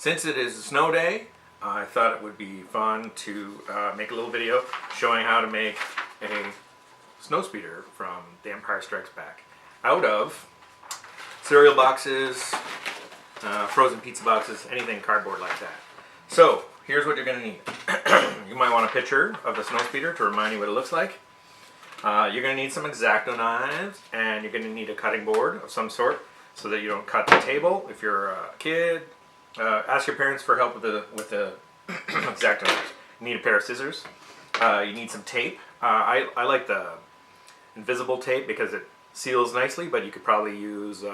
Since it is a snow day, I thought it would be fun to make a little video showing how to make a snow speeder from The Empire Strikes Back out of cereal boxes, frozen pizza boxes, anything cardboard like that. So here's what you're going to need. You might want a picture of the snow speeder to remind you what it looks like. You're going to need some X-Acto knives, and you're going to need a cutting board of some sort so that you don't cut the table. If you're a kid, ask your parents for help with the X-Acto knives. You need a pair of scissors. You need some tape. I like the invisible tape because it seals nicely, but you could probably use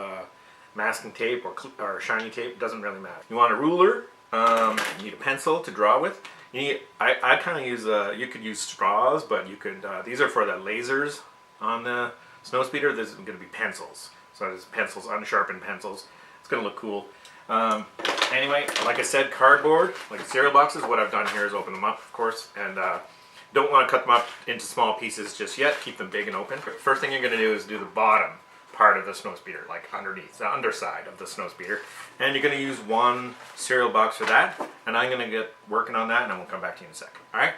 masking tape or shiny tape. Doesn't really matter. You want a ruler. You need a pencil to draw with. You need. I kind of use. You could use straws, but you could. These are for the lasers on the snow speeder. This is going to be pencils. So there's pencils, unsharpened pencils. It's going to look cool. Anyway, like I said, cardboard, like cereal boxes. What I've done here is open them up, of course, and don't want to cut them up into small pieces just yet. Keep them big and open. First thing you're going to do is do the bottom part of the snow speeder, like underneath, the underside of the snow speeder. And you're going to use one cereal box for that, and I'm going to get working on that, and then we'll come back to you in a second. Alright?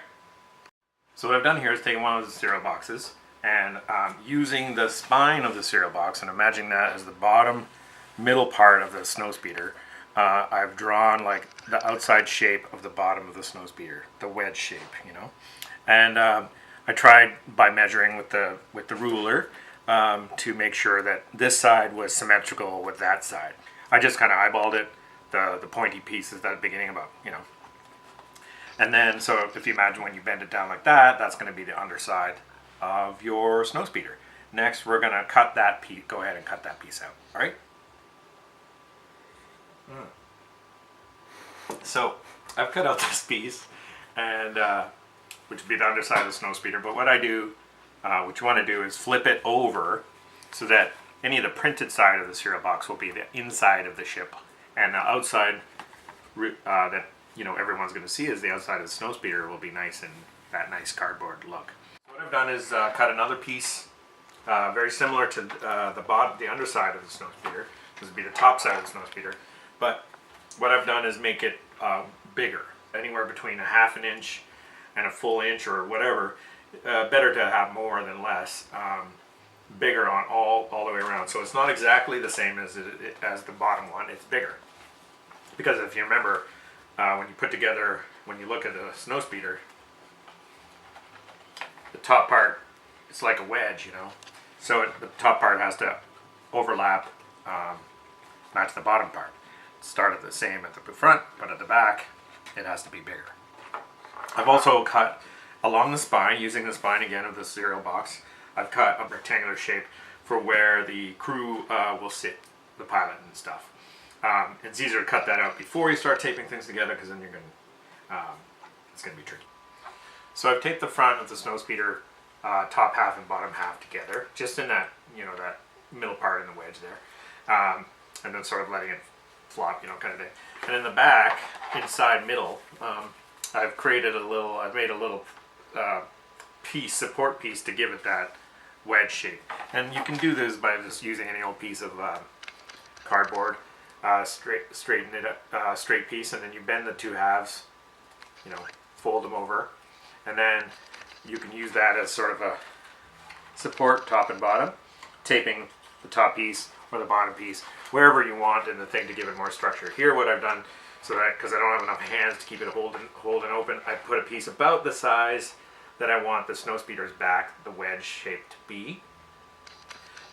So what I've done here is taken one of the cereal boxes, and using the spine of the cereal box, and imagining that as the bottom middle part of the snow speeder, I've drawn like the outside shape of the bottom of the snow speeder, the wedge shape, you know. And I tried by measuring with the ruler to make sure that this side was symmetrical with that side. I just kind of eyeballed it, the pointy pieces at the beginning about, you know. And then, so if you imagine when you bend it down like that, that's going to be the underside of your snow speeder. Next, we're going to cut that piece. Go ahead and cut that piece out. All right? So I've cut out this piece, and which would be the underside of the snow speeder. But what I do, what you want to do is flip it over so that any of the printed side of the cereal box will be the inside of the ship, and the outside that everyone's going to see is the outside of the snow speeder will be nice and that nice cardboard look. What I've done is cut another piece very similar to the underside of the snow speeder. This would be the top side of the snow speeder, but what I've done is make it bigger, anywhere between a half an inch and a full inch or whatever. Better to have more than less. Bigger on all the way around. So it's not exactly the same as the bottom one. It's bigger. Because if you remember, when you look at the snow speeder, the top part, it's like a wedge, you know. So the top part has to overlap, match the bottom part. Start at the same at the front, but at the back, it has to be bigger. I've also cut along the spine, using the spine again of the cereal box. I've cut a rectangular shape for where the crew will sit, the pilot and stuff. It's easier to cut that out before you start taping things together, because then it's going to be tricky. So I've taped the front of the snow speeder, top half and bottom half together, just in that that middle part in the wedge there, and then sort of letting it flop, kind of thing. And in the back, inside middle, I've made a little support piece to give it that wedge shape. And you can do this by just using any old piece of cardboard, straighten it up, straight piece, and then you bend the two halves, fold them over, and then you can use that as sort of a support, top and bottom, taping the top piece or the bottom piece wherever you want in the thing to give it more structure. Here, what I've done, so that because I don't have enough hands to keep it holding open, I put a piece about the size that I want the snow speeder's back, the wedge shape, to be,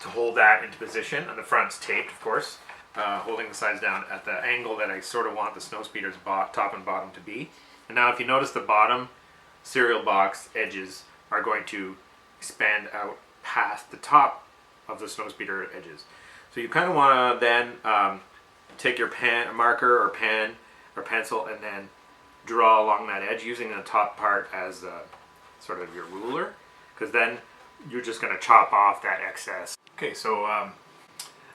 to hold that into position. And the front's taped, of course, holding the sides down at the angle that I sort of want the snow speeder's top and bottom to be. And now if you notice, the bottom cereal box edges are going to expand out past the top of the snow speeder edges. So you kind of want to then take your marker or pen or pencil and then draw along that edge using the top part as sort of your ruler, because then you're just going to chop off that excess. Okay, so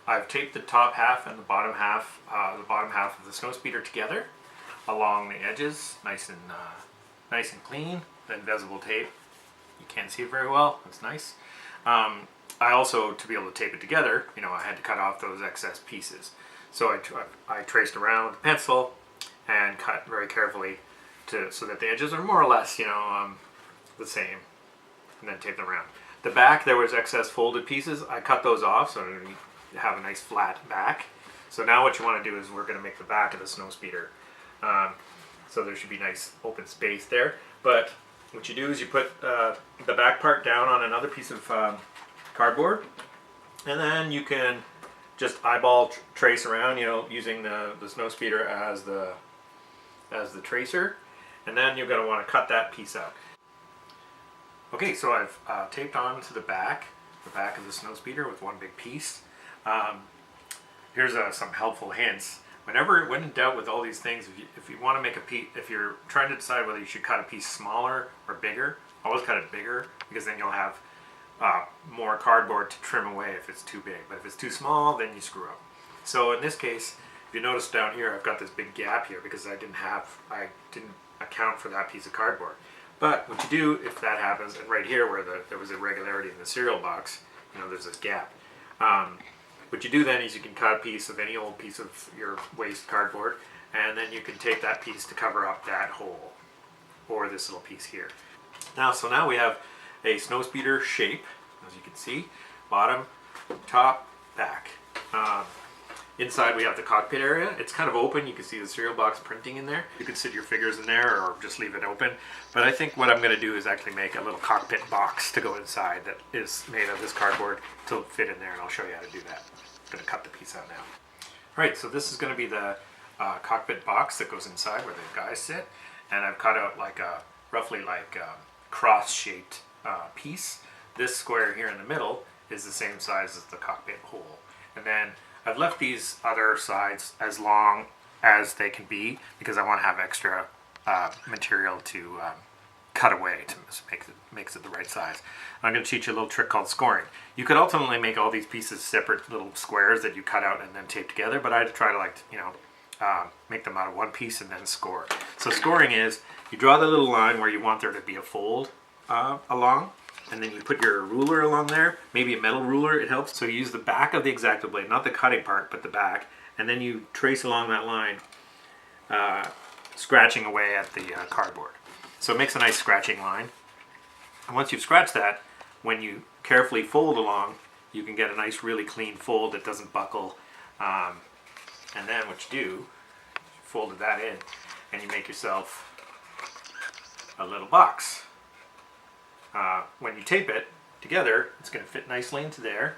I've taped the top half and the bottom half of the snow speeder together along the edges, nice and clean. The invisible tape, you can't see it very well. That's nice. I also, to be able to tape it together, I had to cut off those excess pieces. So I traced around with the pencil, and cut very carefully so that the edges are more or less, the same, and then tape them around. The back, there was excess folded pieces. I cut those off so you have a nice flat back. So now what you want to do is we're going to make the back of the snowspeeder. So there should be nice open space there. But what you do is you put the back part down on another piece of cardboard, and then you can just eyeball trace around, using the snowspeeder as the tracer, and then you're going to want to cut that piece out. Okay, so I've taped on to the back of the snowspeeder with one big piece. Here's some helpful hints. When in doubt with all these things, if you want to make a piece, if you're trying to decide whether you should cut a piece smaller or bigger, always cut it bigger, because then you'll have more cardboard to trim away if it's too big. But if it's too small, then you screw up. So in this case, if you notice down here, I've got this big gap here because I didn't account for that piece of cardboard. But what you do if that happens, and right here where there was irregularity in the cereal box, there's this gap. What you do then is you can cut a piece of any old piece of your waste cardboard, and then you can take that piece to cover up that hole, or this little piece here. So now we have a snowspeeder shape, as you can see, bottom, top, back. Inside we have the cockpit area. It's kind of open. You can see the cereal box printing in there. You can sit your figures in there or just leave it open. But I think what I'm going to do is actually make a little cockpit box to go inside that is made of this cardboard to fit in there, and I'll show you how to do that. I'm going to cut the piece out now. Alright, so this is going to be the cockpit box that goes inside where the guys sit, and I've cut out roughly like a cross-shaped piece. This square here in the middle is the same size as the cockpit hole. And then I've left these other sides as long as they can be because I want to have extra material to cut away to makes it the right size. I'm going to teach you a little trick called scoring. You could ultimately make all these pieces separate little squares that you cut out and then tape together, but I try to make them out of one piece and then score. So scoring is you draw the little line where you want there to be a fold along, and then you put your ruler along there, maybe a metal ruler, it helps. So you use the back of the X-Acto blade, not the cutting part, but the back, and then you trace along that line, scratching away at the cardboard. So it makes a nice scratching line. And once you've scratched that, when you carefully fold along, you can get a nice really clean fold that doesn't buckle. And then what you do, you folded that in, and you make yourself a little box. When you tape it together, it's going to fit nicely into there.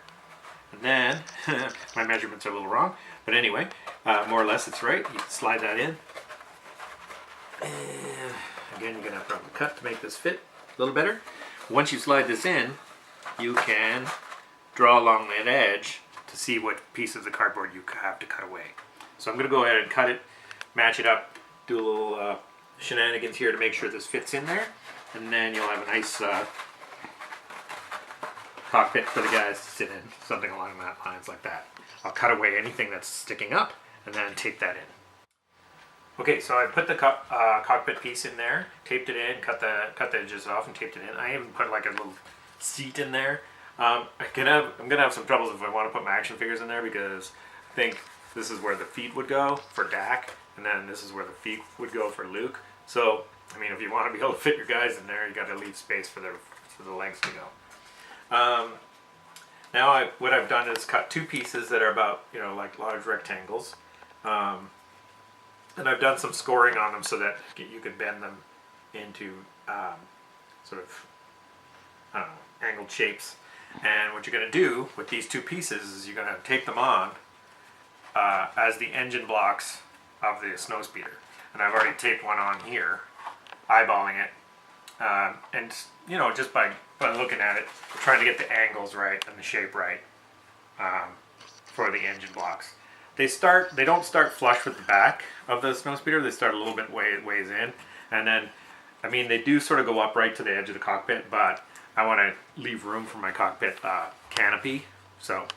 And then, my measurements are a little wrong, but anyway, more or less it's right. You can slide that in. And again, you're going to have to cut to make this fit a little better. Once you slide this in, you can draw along that edge to see what piece of the cardboard you have to cut away. So I'm going to go ahead and cut it, match it up, do a little shenanigans here to make sure this fits in there. And then you'll have a nice cockpit for the guys to sit in, something along that lines like that. I'll cut away anything that's sticking up and then tape that in. Okay, so I put the cockpit piece in there, taped it in, cut the edges off and taped it in. I even put like a little seat in there. I'm gonna have some troubles if I want to put my action figures in there because I think this is where the feet would go for Dak, and then this is where the feet would go for Luke. So I mean, if you want to be able to fit your guys in there, you got to leave space for the legs to go. Now what I've done is cut two pieces that are about like large rectangles, and I've done some scoring on them so that you can bend them into sort of angled shapes. And what you're going to do with these two pieces is you're going to tape them on as the engine blocks of the snowspeeder. And I've already taped one on here, eyeballing it, and just by looking at it, trying to get the angles right and the shape right for the engine blocks. They don't start flush with the back of the snowspeeder. They start a little bit ways in, and then they do sort of go upright to the edge of the cockpit, but I want to leave room for my cockpit canopy. So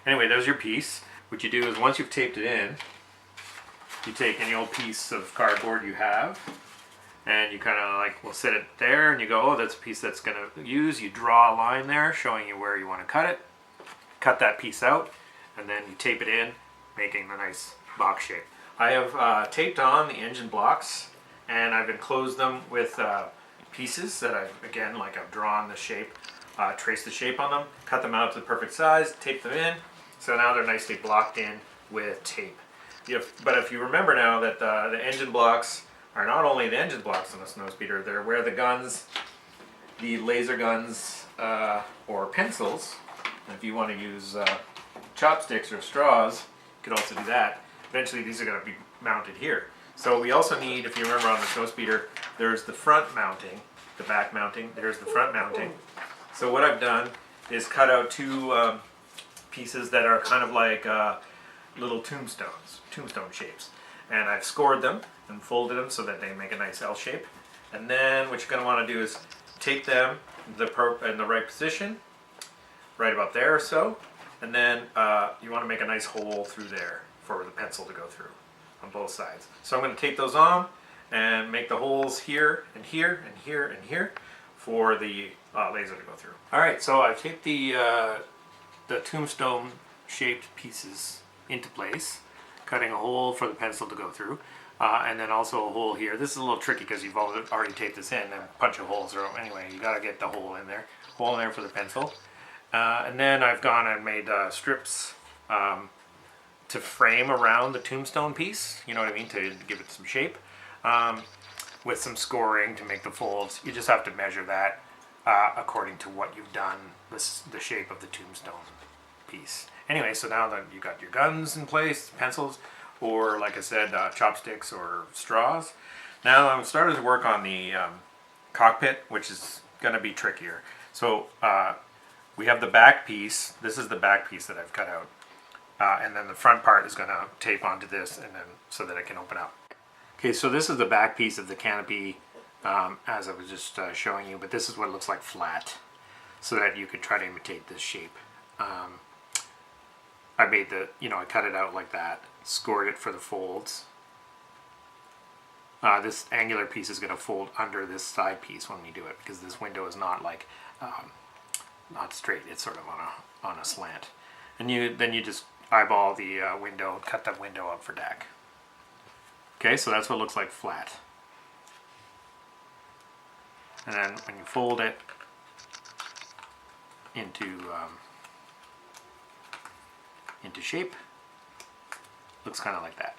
anyway, there's your piece. What you do is once you've taped it in, you take any old piece of cardboard you have, and you kind of will sit it there, and you go, oh, that's a piece that's going to use. You draw a line there showing you where you want to cut it. Cut that piece out, and then you tape it in, making the nice box shape. I have taped on the engine blocks, and I've enclosed them with pieces that I've drawn the shape, traced the shape on them, cut them out to the perfect size, taped them in, so now they're nicely blocked in with tape. But if you remember now that the engine blocks are not only the engine blocks on the snowspeeder, they're where the guns, the laser guns or pencils, and if you want to use chopsticks or straws, you could also do that. Eventually these are going to be mounted here. So we also need, if you remember on the snowspeeder, there's the front mounting, the back mounting, there's the front mounting. So what I've done is cut out two pieces that are kind of like little tombstone shapes. And I've scored them and folded them so that they make a nice L shape. And then what you're going to want to do is tape them in the right position, right about there or so. And then you want to make a nice hole through there for the pencil to go through on both sides. So I'm going to tape those on and make the holes here and here and here and here for the laser to go through. Alright, so I've taped the tombstone shaped pieces into place, cutting a hole for the pencil to go through, and then also a hole here. This is a little tricky because you've already taped this in and a bunch of holes, or anyway, you got to get the hole in there for the pencil. And then I've gone and made strips to frame around the tombstone piece, you know what I mean, to give it some shape, with some scoring to make the folds. You just have to measure that according to what you've done, the shape of the tombstone piece. Anyway, so now that you got your guns in place, pencils, or like I said, chopsticks or straws, now I'm starting to work on the cockpit, which is going to be trickier. So we have the back piece. This is the back piece that I've cut out. And then the front part is going to tape onto this, and then so that it can open up. Okay, so this is the back piece of the canopy, as I was just showing you, but this is what it looks like flat, so that you could try to imitate this shape. I made I cut it out like that, scored it for the folds. This angular piece is going to fold under this side piece when we do it, because this window is not like, not straight, it's sort of on a slant. And then you just eyeball the window, cut that window up for deck. Okay, so that's what it looks like flat. And then when you fold it into shape, looks kind of like that.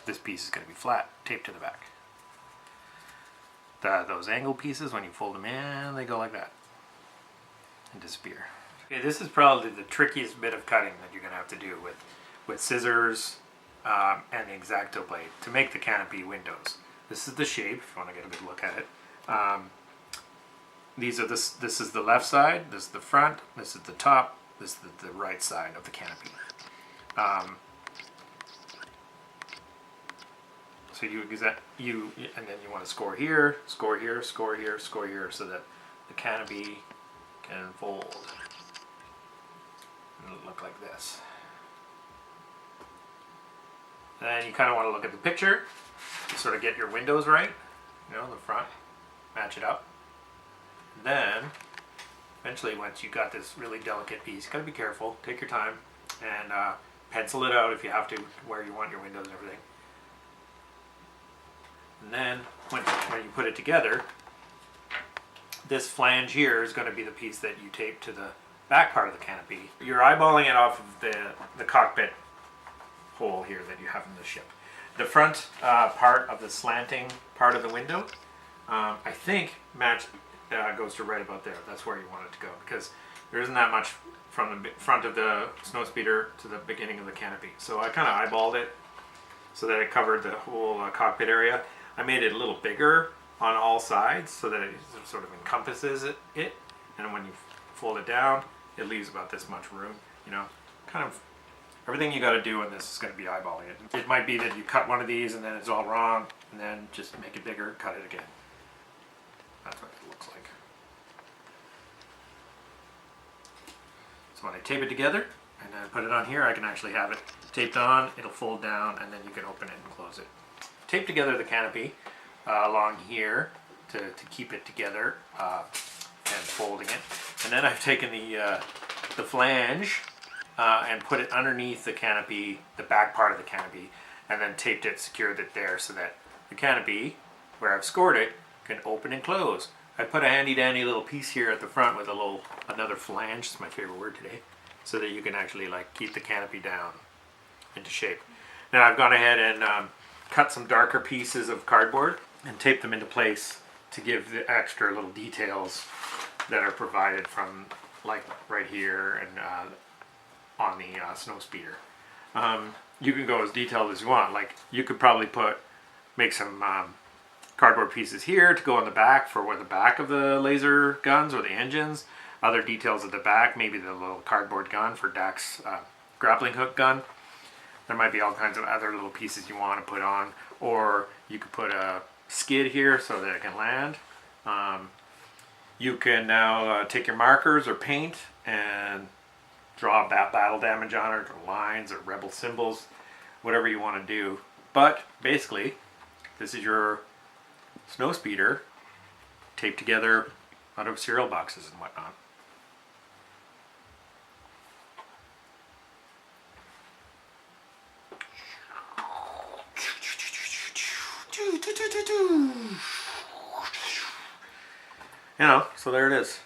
This piece is going to be flat, taped to the back. Those angle pieces, when you fold them in, they go like that and disappear. Okay, this is probably the trickiest bit of cutting that you're going to have to do with scissors and the X-Acto blade to make the canopy windows. This is the shape, if you want to get a good look at it. This is the left side, this is the front, this is the top, this is the right side of the canopy. So and then you want to score here, score here, score here, score here, so that the canopy can fold and it'll look like this. Then you kind of want to look at the picture to sort of get your windows right, the front, match it up. And then eventually, once you got this really delicate piece, you got to be careful, take your time, and pencil it out if you have to, where you want your windows and everything. And then when you put it together, this flange here is going to be the piece that you tape to the back part of the canopy. You're eyeballing it off of the cockpit hole here that you have in the ship. The front part of the slanting part of the window, I think goes to right about there. That's where you want it to go, because there isn't that much from the front of the snowspeeder to the beginning of the canopy. So I kind of eyeballed it so that it covered the whole cockpit area. I made it a little bigger on all sides so that it sort of encompasses it, and when you fold it down, it leaves about this much room. Kind of everything you got to do on this is going to be eyeballing it. It might be that you cut one of these and then it's all wrong, and then just make it bigger, cut it again. That's what it looks like. So when I tape it together and then put it on here, I can actually have it taped on, it'll fold down, and then you can open it and close it. Tape together the canopy along here to keep it together and folding it. And then I've taken the flange and put it underneath the canopy, the back part of the canopy, and then taped it, secured it there so that the canopy, where I've scored it, can open and close. I put a handy dandy little piece here at the front with another flange, it's my favorite word today, so that you can actually like keep the canopy down into shape. Now I've gone ahead and cut some darker pieces of cardboard and taped them into place to give the extra little details that are provided from like right here and on the snow speeder. You can go as detailed as you want. Like you could probably make some cardboard pieces here to go on the back for where the back of the laser guns or the engines. Other details at the back, maybe the little cardboard gun for Dak's grappling hook gun. There might be all kinds of other little pieces you want to put on, or you could put a skid here so that it can land. You can now take your markers or paint and draw battle damage on it, or lines or rebel symbols, whatever you want to do. But basically, this is your snow speeder taped together out of cereal boxes and whatnot. You know, so there it is.